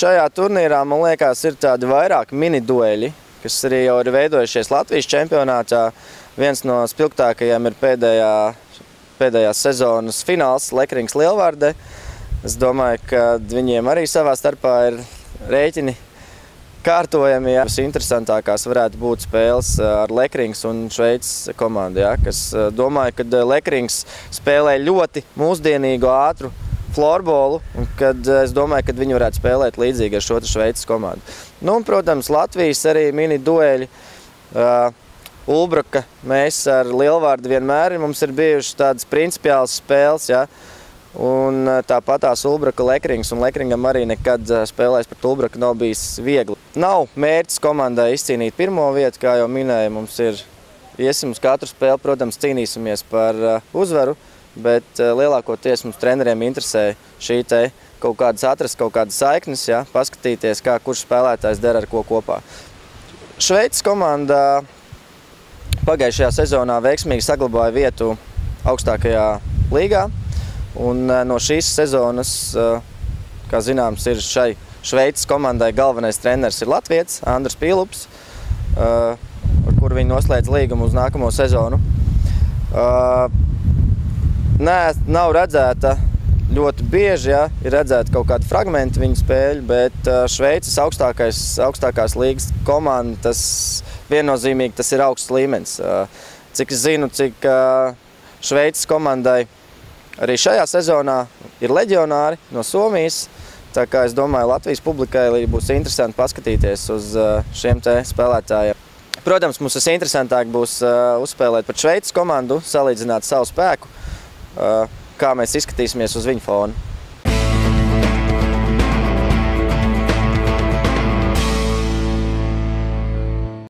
šajā turnīrā, man liekas, ir tādi vairāk mini-dueļi, kas arī jau ir veidojušies Latvijas čempionātā. Viens no spilgtākajiem ir pēdējās sezonas fināls Lekrings Lielvārde. Es domāju, ka viņiem arī savā starpā ir rēķini kārtojami. Ja. Interesantākās varētu būt spēles ar Lekrings un Šveices komandu, ja, kas domāju, ka Lekrings spēlē ļoti mūsdienīgu, ātru florbolu, un es domāju, ka viņi varētu spēlēt līdzīgi ar šo Šveices komandu. Nu, un, protams, Latvijas arī mini dueļi. Ulbruka mēs ar Lielvārdu vienmēr mums ir bijušas tādas principiālas spēles, ja? Un tāpatās Ulbruka Lekrings, un Lekringam arī nekad spēlēs pret Ulbruku nav bijis viegli. Nav mērķis komandai izcīnīt pirmo vietu, kā jau minēju, mums ir iesim uz katru spēli, protams, cīnīsimies par uzvaru, bet lielākoties mums treneriem interesē šī te atrast kaut kādas saiknes, ja? Paskatīties, kurš spēlētājs der ar ko kopā. Šveices komanda pagājušajā sezonā veiksmīgi saglabāja vietu augstākajā līgā. Un no šīs sezonas, kā zināms, ir šai Šveices komandai galvenais treneris ir latvietis Andris Pīlups, ar kuru viņi noslēdz līgumu uz nākamo sezonu. Nav redzēta ļoti bieži, ja, ir redzēta kaut kāda fragmenta viņa spēļu, bet Šveices augstākās līgas komanda, tas viennozīmīgi tas ir augsts līmenis. Cik es zinu, cik Šveices komandai arī šajā sezonā ir leģionāri no Somijas, tā kā es domāju, Latvijas publikai būs interesanti paskatīties uz šiem te spēlētājiem. Protams, mums interesantāk būs uzspēlēt pret Šveices komandu, salīdzināt savu spēku, kā mēs izskatīsimies uz viņu fonu.